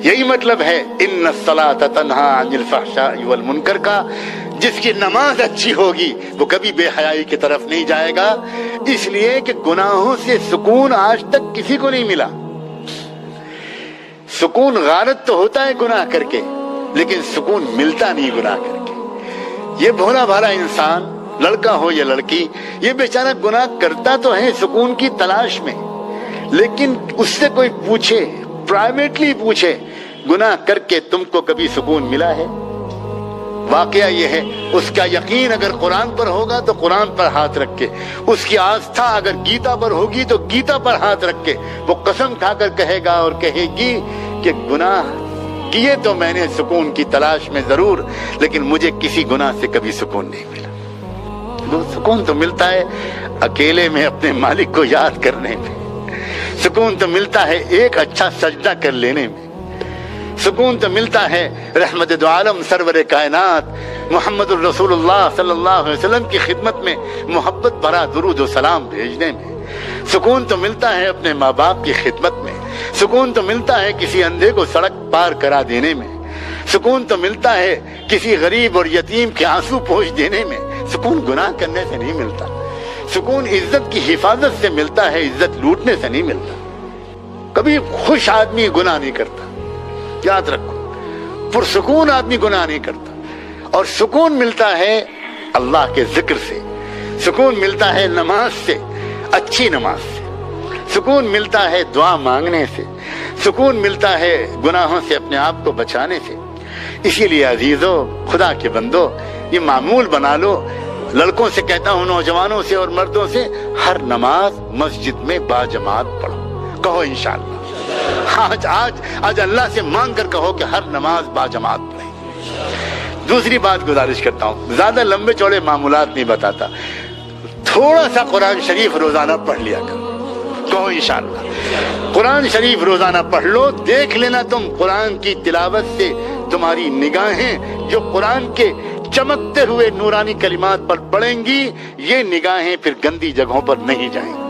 یہی مطلب ہے ان الصلاۃ تنہا عن الفحشاء والمنکر کا، جس کی نماز اچھی ہوگی وہ کبھی بے حیائی کی طرف نہیں جائے گا، اس لیے کہ گناہوں سے سکون آج تک کسی کو نہیں ملا۔ سکون غارت تو ہوتا ہے گناہ کر کے، لیکن سکون ملتا نہیں گناہ کر کے۔ یہ بھولا بھالا انسان، لڑکا ہو یا لڑکی، یہ بیچارہ گناہ کرتا تو ہے سکون کی تلاش میں، لیکن اس سے کوئی پوچھے، پرائیویٹلی پوچھے، گناہ کر کے تم کو کبھی سکون ملا ہے؟ واقعہ یہ ہے، اس کا یقین اگر قرآن پر ہوگا تو قرآن پر ہاتھ رکھ کے، اس کی آستھا اگر گیتا پر ہوگی تو گیتا پر ہاتھ رکھ کے وہ قسم کھا کر کہے گا اور کہے گی کہ گناہ کیے تو میں نے سکون کی تلاش میں ضرور، لیکن مجھے کسی گناہ سے کبھی سکون نہیں ملا۔ وہ سکون تو ملتا ہے اکیلے میں اپنے مالک کو یاد کرنے میں، سکون تو ملتا ہے ایک اچھا سجدہ کر لینے میں، سکون تو ملتا ہے رحمت دو عالم سرور کائنات محمد الرسول اللہ صلی اللہ علیہ وسلم کی خدمت میں محبت بھرا درود و سلام بھیجنے میں، سکون تو ملتا ہے اپنے ماں باپ کی خدمت میں، سکون تو ملتا ہے کسی اندھے کو سڑک پار کرا دینے میں، سکون تو ملتا ہے کسی غریب اور یتیم کے آنسو پوچھ دینے میں۔ سکون گناہ کرنے سے نہیں ملتا، سکون عزت کی حفاظت سے ملتا ہے، عزت لوٹنے سے نہیں ملتا۔ کبھی خوش آدمی گناہ نہیں کرتا، یاد رکھو، پرسکون آدمی گناہ نہیں کرتا، اور سکون ملتا ہے اللہ کے ذکر سے، سکون ملتا ہے نماز سے، اچھی نماز سے، سکون ملتا ہے دعا مانگنے سے، سکون ملتا ہے گناہوں سے اپنے آپ کو بچانے سے۔ اسی لیے عزیزو، خدا کے بندو، یہ معمول بنا لو، لڑکوں سے کہتا ہوں، نوجوانوں سے اور مردوں سے، ہر نماز مسجد میں باجماعت پڑھو، کہو انشاءاللہ۔ آج اللہ سے مانگ کر کہو کہ ہر نماز باجماعت پڑھیں۔ دوسری بات گزارش کرتا ہوں، زیادہ لمبے چوڑے معمولات نہیں بتاتا، تھوڑا سا قرآن شریف روزانہ پڑھ لیا کرو، کہو انشاءاللہ۔ قرآن شریف روزانہ پڑھ لو، دیکھ لینا تم قرآن کی تلاوت سے تمہاری نگاہیں جو قرآن کے چمکتے ہوئے نورانی کلمات پر پڑیں گی، یہ نگاہیں پھر گندی جگہوں پر نہیں جائیں گی۔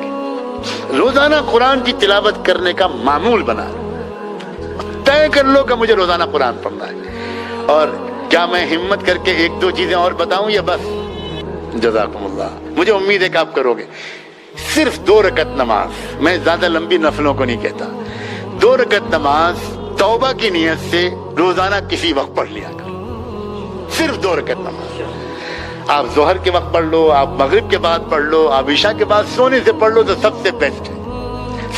روزانہ قرآن کی تلاوت کرنے کا معمول بنا لو، طے کر لو کہ مجھے روزانہ قرآن پڑھنا ہے۔ اور کیا میں ہمت کر کے ایک دو چیزیں اور بتاؤں یا بس؟ جزاکم اللہ، مجھے امید ہے کہ آپ کرو گے۔ صرف 2 رکعت نماز، میں زیادہ لمبی نفلوں کو نہیں کہتا، 2 رکعت نماز توبہ کی نیت سے روزانہ کسی وقت پڑھ لیا کرو، صرف 2 رکعت نماز۔ آپ ظہر کے وقت پڑھ لو، آپ مغرب کے بعد پڑھ لو، آپ عشاء کے بعد سونے سے پڑھ لو تو سب سے بیسٹ ہے،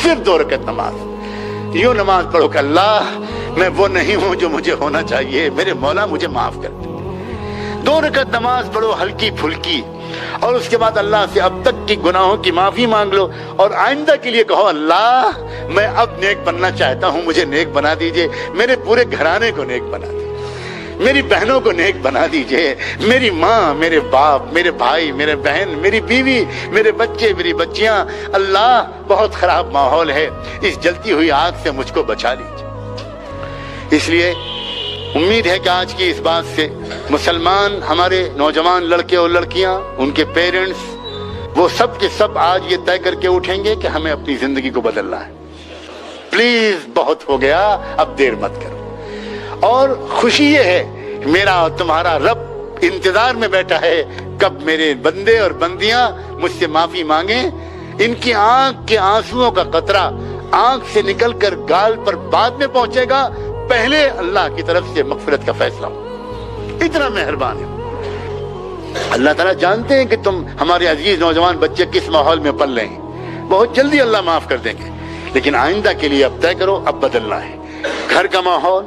صرف 2 رکعت نماز۔ یوں نماز پڑھو کہ اللہ، میں وہ نہیں ہوں جو مجھے ہونا چاہیے، میرے مولا مجھے معاف کر دے۔ 2 رکعت نماز پڑھو ہلکی پھلکی، اور اس کے بعد اللہ سے اب تک کی گناہوں کی معافی مانگ لو، اور آئندہ کے لیے کہو اللہ، میں اب نیک بننا چاہتا ہوں، مجھے نیک بنا دیجئے، میرے پورے گھرانے کو نیک بنا دیجئے، میری بہنوں کو نیک بنا دیجئے، میری ماں، میرے باپ، میرے بھائی، میرے بہن، میری بیوی، میرے بچے، میری بچیاں، اللہ بہت خراب ماحول ہے، اس جلتی ہوئی آگ سے مجھ کو بچا لیجئے۔ اس لیے امید ہے کہ آج کی اس بات سے مسلمان، ہمارے نوجوان لڑکے اور لڑکیاں، ان کے پیرنٹس، وہ سب کے سب آج یہ طے کر کے اٹھیں گے کہ ہمیں اپنی زندگی کو بدلنا ہے۔ پلیز، بہت ہو گیا، اب دیر مت کرو۔ اور خوشی یہ ہے، میرا اور تمہارا رب انتظار میں بیٹھا ہے کب میرے بندے اور بندیاں مجھ سے معافی مانگیں۔ ان کی آنکھ کے آنسوؤں کا قطرہ آنکھ سے نکل کر گال پر بعد میں پہنچے گا، پہلے اللہ کی طرف سے مغفرت کا فیصلہ ہو۔ اتنا مہربان ہے اللہ تعالیٰ، جانتے ہیں کہ تم ہمارے عزیز نوجوان بچے کس ماحول میں پل رہے ہیں، بہت جلدی اللہ معاف کر دیں گے، لیکن آئندہ کے لیے اب طے کرو، اب بدلنا ہے۔ گھر کا ماحول،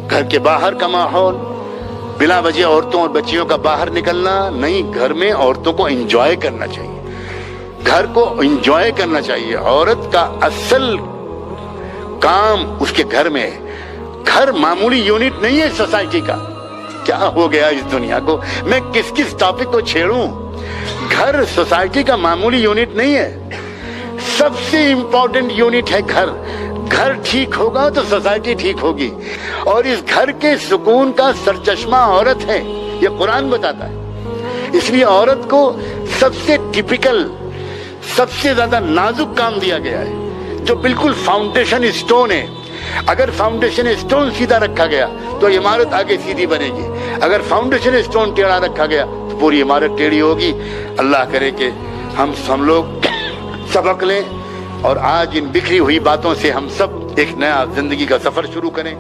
گھر کے باہر کا ماحول، بلا وجہ عورتوں اور بچیوں کا باہر نکلنا نہیں، گھر میں عورتوں کو انجوائے کرنا چاہیے، گھر کو انجوائے کرنا چاہیے۔ عورت کا اصل کام اس کے گھر میں ہے، گھر معمولی یونٹ نہیں ہے سوسائٹی کا۔ کیا ہو گیا اس دنیا کو، میں کس ٹاپک کو چھیڑوں؟ گھر سوسائٹی کا معمولی یونٹ نہیں ہے، سب سے امپورٹنٹ یونٹ ہے گھر۔ گھر ٹھیک ہوگا تو سوسائٹی ٹھیک ہوگی، اور اس گھر کے سکون کا سرچشمہ عورت ہے، یہ قرآن بتاتا ہے۔ اس لیے عورت کو سب سے ٹپیکل، سب سے زیادہ نازک کام دیا گیا ہے، جو بالکل فاؤنڈیشن اسٹون ہے۔ اگر فاؤنڈیشن اسٹون سیدھا رکھا گیا تو عمارت آگے سیدھی بنے گی، اگر فاؤنڈیشن اسٹون ٹیڑھا رکھا گیا تو پوری عمارت ٹیڑھی ہوگی۔ اللہ کرے کہ ہم لوگ سبق لیں اور آج ان بکھری ہوئی باتوں سے ہم سب ایک نیا زندگی کا سفر شروع کریں۔